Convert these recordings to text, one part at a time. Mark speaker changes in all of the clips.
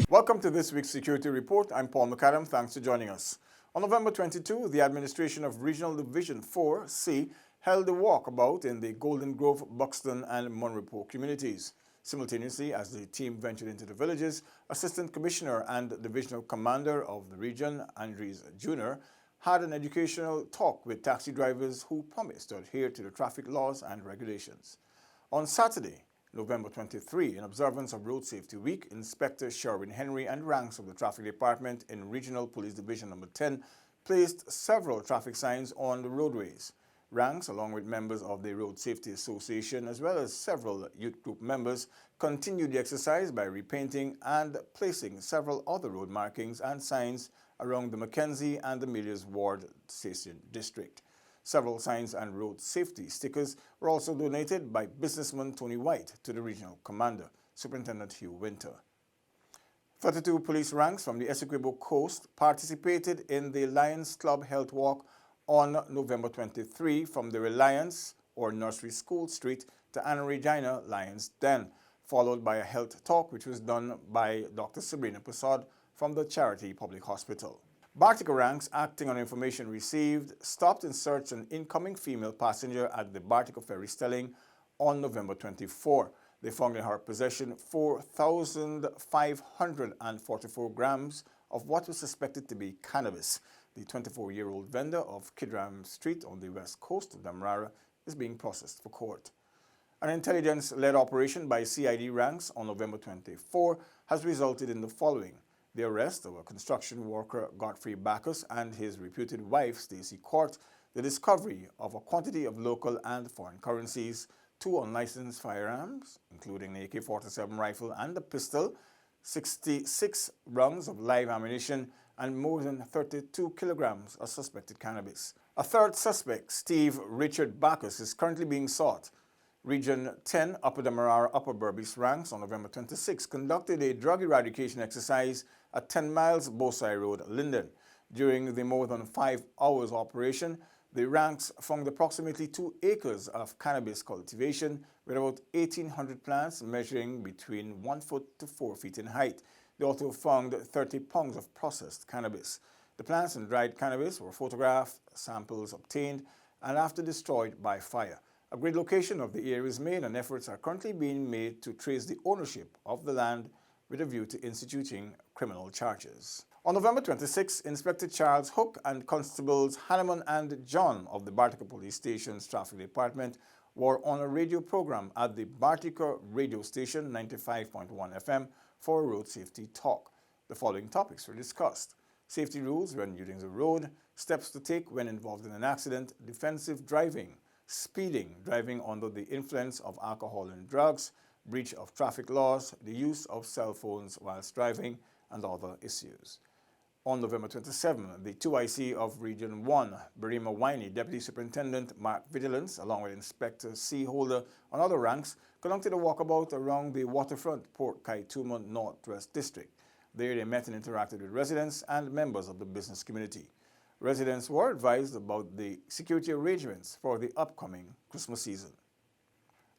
Speaker 1: Welcome to this week's Security Report. I'm Paul McAdam. Thanks for joining us. On November 22, the administration of Regional Division 4C held a walkabout in the Golden Grove, Buxton, and Monroe communities. Simultaneously, as the team ventured into the villages, Assistant Commissioner and Divisional Commander of the region, Andres Jr., had an educational talk with taxi drivers who promised to adhere to the traffic laws and regulations. On Saturday, November 23, in observance of Road Safety Week, Inspector Sherwin Henry and ranks of the Traffic Department in Regional Police Division Number 10 placed several traffic signs on the roadways. Ranks, along with members of the Road Safety Association as well as several youth group members, continued the exercise by repainting and placing several other road markings and signs around the Mackenzie and Amelia's Ward Station District. Several signs and road safety stickers were also donated by businessman Tony White to the regional commander, Superintendent Hugh Winter. 32 police ranks from the Essequibo Coast participated in the Lions Club Health Walk on November 23 from the Reliance or Nursery School Street to Anna Regina Lions Den, followed by a health talk which was done by Dr. Sabrina Prasad from the Charity Public Hospital. Bartica ranks, acting on information received, stopped and searched an incoming female passenger at the Bartica Ferry Stelling on November 24. They found in her possession 4,544 grams of what was suspected to be cannabis. The 24-year-old vendor of Kidram Street on the west coast of Demerara is being processed for court. An intelligence-led operation by CID ranks on November 24 has resulted in the following: the arrest of a construction worker, Godfrey Bacchus, and his reputed wife, Stacey Court, the discovery of a quantity of local and foreign currencies, 2 unlicensed firearms, including an AK-47 rifle and a pistol, 66 rounds of live ammunition, and more than 32 kilograms of suspected cannabis. A third suspect, Steve Richard Bacchus, is currently being sought. Region 10 Upper Demerara Upper Berbice ranks on November 26 conducted a drug eradication exercise at 10 miles Bosai Road, Linden. During the more than 5 hours operation, the ranks found approximately 2 acres of cannabis cultivation with about 1,800 plants measuring between 1 foot to 4 feet in height. They also found 30 pounds of processed cannabis. The plants and dried cannabis were photographed, samples obtained, and after destroyed by fire. A grid location of the area is made, and efforts are currently being made to trace the ownership of the land with a view to instituting criminal charges. On November 26, Inspector Charles Hook and Constables Hanneman and John of the Bartica Police Station's Traffic Department were on a radio program at the Bartica radio station 95.1 FM for a road safety talk. The following topics were discussed: safety rules when using the road, steps to take when involved in an accident, defensive driving, speeding, driving under the influence of alcohol and drugs, breach of traffic laws, the use of cell phones whilst driving, and other issues. On November 27, the 2IC of Region 1, Barima Winey, Deputy Superintendent Mark Vigilance, along with Inspector C. Holder and other ranks, conducted a walkabout around the waterfront Port Kaituma Northwest District. There they met and interacted with residents and members of the business community. Residents were advised about the security arrangements for the upcoming Christmas season.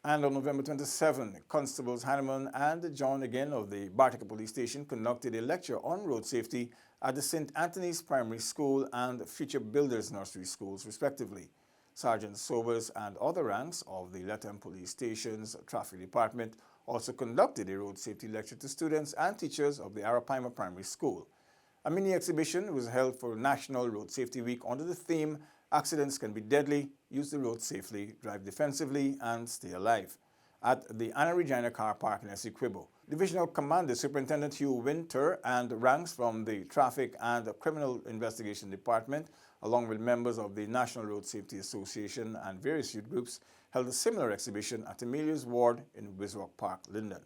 Speaker 1: And on November 27, Constables Hanneman and John again of the Bartica Police Station conducted a lecture on road safety at the St. Anthony's Primary School and Future Builders Nursery Schools, respectively. Sergeant Sobers and other ranks of the Lethem Police Station's Traffic Department also conducted a road safety lecture to students and teachers of the Arapaima Primary School. A mini exhibition was held for National Road Safety Week under the theme "Accidents Can Be Deadly, Use the Road Safely, Drive Defensively, and Stay Alive" at the Anna Regina Car Park in Essequibo. Divisional Commander Superintendent Hugh Winter and ranks from the Traffic and Criminal Investigation Department, along with members of the National Road Safety Association and various youth groups, held a similar exhibition at Amelia's Ward in Wisrock Park, Linden.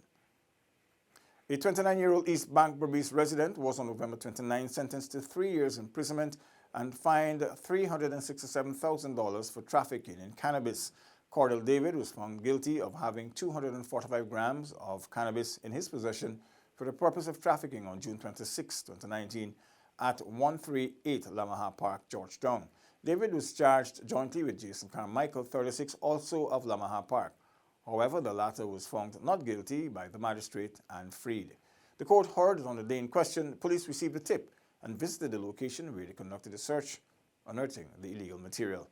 Speaker 1: A 29-year-old East Bank Berbice resident was on November 29 sentenced to 3 years imprisonment and fined $367,000 for trafficking in cannabis. Cordell David was found guilty of having 245 grams of cannabis in his possession for the purpose of trafficking on June 26, 2019 at 138 Lamaha Park, Georgetown. David was charged jointly with Jason Carmichael, 36, also of Lamaha Park. However, the latter was found not guilty by the magistrate and freed. The court heard that on the day in question, police received a tip and visited the location where they conducted a search, unearthing the illegal material.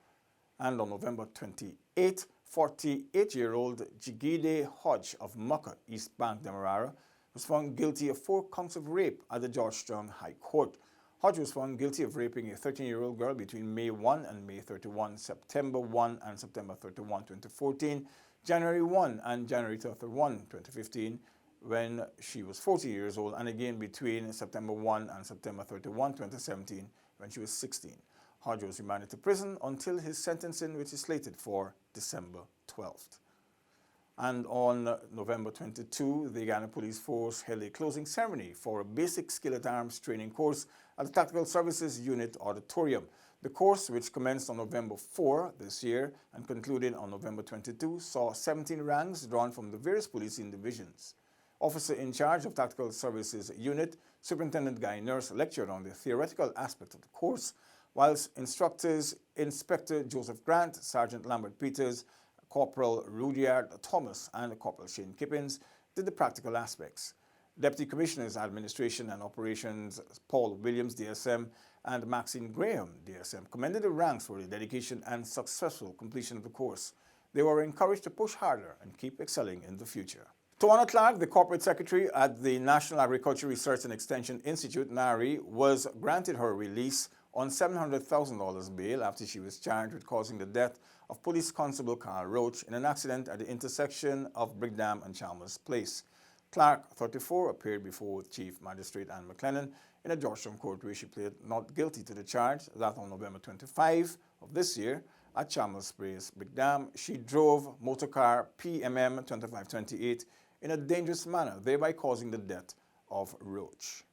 Speaker 1: And on November 28, 48-year-old Jigide Hodge of Mucka, East Bank, Demerara, was found guilty of 4 counts of rape at the Georgetown High Court. Hodge was found guilty of raping a 13-year-old girl between May 1 and May 31, September 1 and September 31, 2014, January 1 and January 31, 2015, when she was 40 years old, and again between September 1 and September 31, 2017, when she was 16. Hodge was remanded to prison until his sentencing, which is slated for December 12th. And on November 22, the Ghana Police Force held a closing ceremony for a basic skill at arms training course at the Tactical Services Unit Auditorium. The course, which commenced on November 4 this year and concluded on November 22, saw 17 ranks drawn from the various policing divisions. Officer in charge of Tactical Services Unit, Superintendent Guy Nurse, lectured on the theoretical aspect of the course, whilst instructors Inspector Joseph Grant, Sergeant Lambert Peters, Corporal Rudyard Thomas, and Corporal Shane Kippins did the practical aspects. Deputy Commissioners Administration and Operations Paul Williams, DSM, and Maxine Graham, DSM, commended the ranks for the dedication and successful completion of the course. They were encouraged to push harder and keep excelling in the future. Tawana Clark, the Corporate Secretary at the National Agriculture Research and Extension Institute, NARI, was granted her release on $700,000 bail after she was charged with causing the death of Police Constable Carl Roach in an accident at the intersection of Brigham and Chalmers Place. Clark, 34, appeared before Chief Magistrate Anne McLennan in a Georgetown court where she pleaded not guilty to the charge that on November 25 of this year at Chalmers Place, Brigham, she drove motorcar PMM 2528 in a dangerous manner, thereby causing the death of Roach.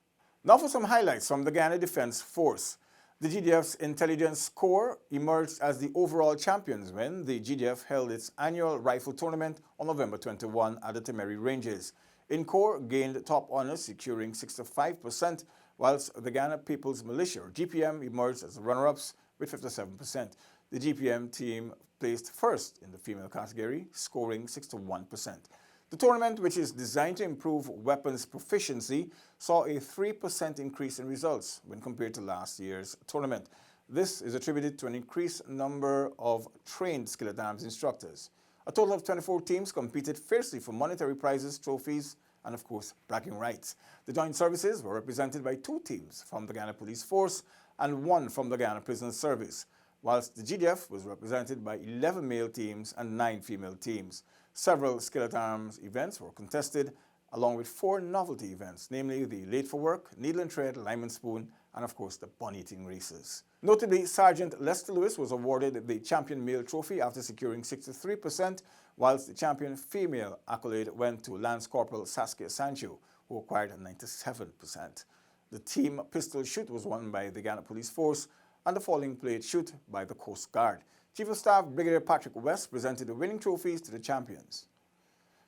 Speaker 1: Now for some highlights from the Ghana Defense Force. The GDF's Intelligence Corps emerged as the overall champions when the GDF held its annual rifle tournament on November 21 at the Temeri Ranges. InCorps gained top honors, securing 65%, whilst the Ghana People's Militia, or GPM, emerged as the runner-ups with 57%. The GPM team placed first in the female category, scoring 61%. The tournament, which is designed to improve weapons proficiency, saw a 3% increase in results when compared to last year's tournament. This is attributed to an increased number of trained skill at arms instructors. A total of 24 teams competed fiercely for monetary prizes, trophies, and of course, bragging rights. The joint services were represented by 2 teams from the Ghana Police Force and 1 from the Ghana Prison Service, whilst the GDF was represented by 11 male teams and 9 female teams. Several skill at arms events were contested, along with 4 novelty events, namely the Late for Work, Needle and Thread, Lime and Spoon, and of course the bun-eating races. Notably, Sergeant Lester Lewis was awarded the Champion Male Trophy after securing 63%, whilst the Champion Female accolade went to Lance Corporal Saskia Sancho, who acquired 97%. The team pistol shoot was won by the Ghana Police Force, and the falling plate shoot by the Coast Guard. Chief of Staff Brigadier Patrick West presented the winning trophies to the champions.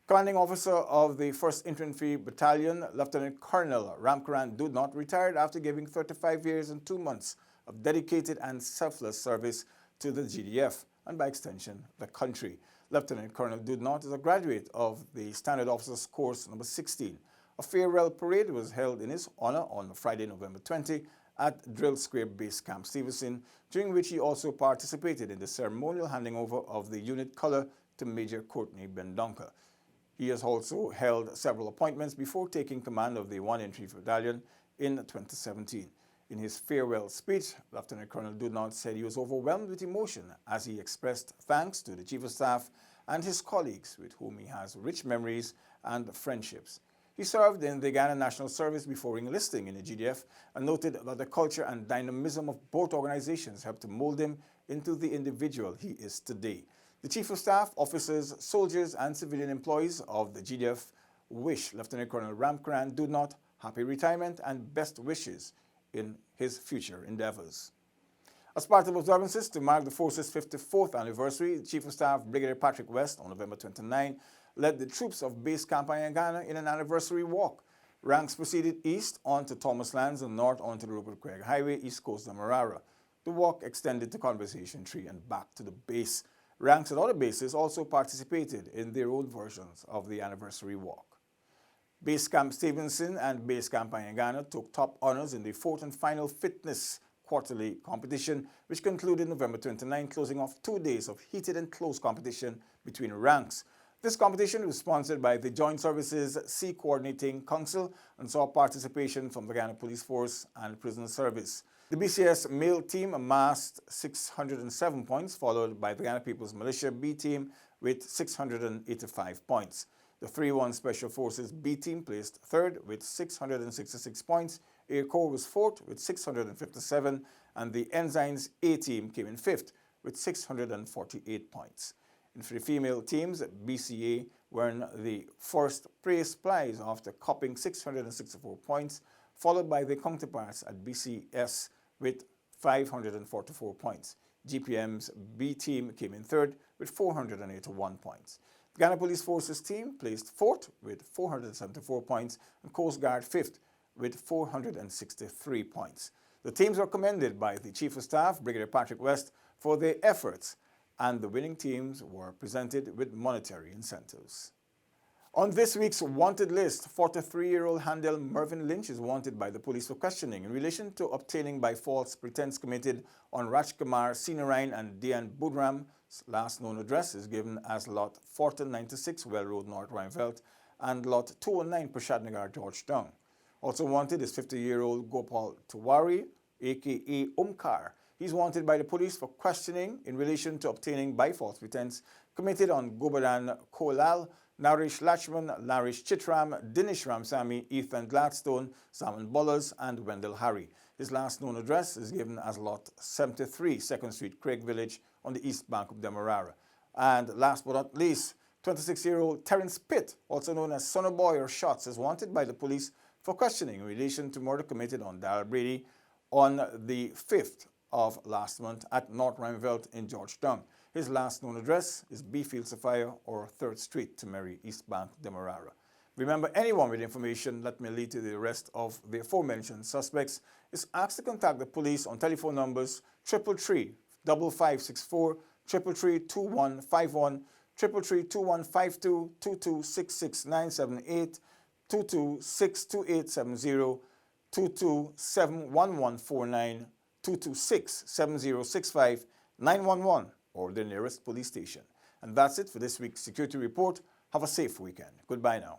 Speaker 1: Commanding Officer of the 1st Infantry Battalion, Lieutenant Colonel Ramkaran Dudnot, retired after giving 35 years and 2 months of dedicated and selfless service to the GDF, and by extension, the country. Lieutenant Colonel Dudnot is a graduate of the Standard Officers Course number 16. A farewell parade was held in his honor on Friday, November 20, at Drill Square Base Camp Stevenson, during which he also participated in the ceremonial handing over of the unit color to Major Courtney Bendonka. He has also held several appointments before taking command of the 1 Infantry Battalion in 2017. In his farewell speech, Lieutenant Colonel Dudnot said he was overwhelmed with emotion as he expressed thanks to the Chief of Staff and his colleagues with whom he has rich memories and friendships. He served in the Ghana National Service before enlisting in the GDF and noted that the culture and dynamism of both organizations helped to mold him into the individual he is today. The Chief of Staff, officers, soldiers, and civilian employees of the GDF wish Lieutenant Colonel Ramkaran Dudnot happy retirement and best wishes in his future endeavors. As part of observances to mark the force's 54th anniversary, the Chief of Staff Brigadier Patrick West on November 29 led the troops of Base Camp Ghana in an anniversary walk. Ranks proceeded east onto Thomas Lands and north onto the Rupert Craig Highway, east coast of Demerara. The walk extended to Conversation Tree and back to the base. Ranks at other bases also participated in their own versions of the anniversary walk. Base Camp Stevenson and Base Camp Ayangana took top honors in the fourth and final fitness quarterly competition, which concluded November 29, closing off 2 days of heated and close competition between ranks. This competition was sponsored by the Joint Services Sea Coordinating Council and saw participation from the Ghana Police Force and Prison Service. The BCS male team amassed 607 points, followed by the Ghana People's Militia B team with 685 points. The 3-1 Special Forces B team placed third with 666 points, Air Corps was fourth with 657, and the Ensigns A team came in fifth with 648 points. And for the female teams, BCA won the first place prize after copping 664 points, followed by the counterparts at BCS with 544 points. GPM's B team came in third with 481 points. The Ghana Police Forces team placed fourth with 474 points and Coast Guard fifth with 463 points. The teams were commended by the Chief of Staff, Brigadier Patrick West, for their efforts, and the winning teams were presented with monetary incentives. On this week's wanted list, 43-year-old Handel Mervyn Lynch is wanted by the police for questioning in relation to obtaining by false pretense committed on Rajkumar Sinarayan and Dian Budram's last known address is given as Lot 1496 Well Road, North Rheinfeldt, and Lot 209 Prashadnagar, Georgetown. Also wanted is 50-year-old Gopal Tiwari, aka Omkar. He's wanted by the police for questioning in relation to obtaining by false pretense committed on Gobadan Kolal, Naresh Lachman, Naresh Chitram, Dinesh Ramsamy, Ethan Gladstone, Simon Bullers, and Wendell Harry. His last known address is given as Lot 73, 2nd Street, Craig Village, on the east bank of Demerara. And last but not least, 26-year-old Terence Pitt, also known as Son of Boy or Shots, is wanted by the police for questioning in relation to murder committed on Darrell Brady on the 5th of last month at North Rheinfeldt in Georgetown. His last known address is Beefield Sapphire or 3rd Street, Temeri, East Bank, Demerara. Remember, anyone with information that may lead to the arrest of the aforementioned suspects is asked to contact the police on telephone numbers 333-5564, 333-2151, 333-2152, 2266978, 2262870, 2271149, 2267065, 911, or the nearest police station. And that's it for this week's Security Report. Have a safe weekend. Goodbye now.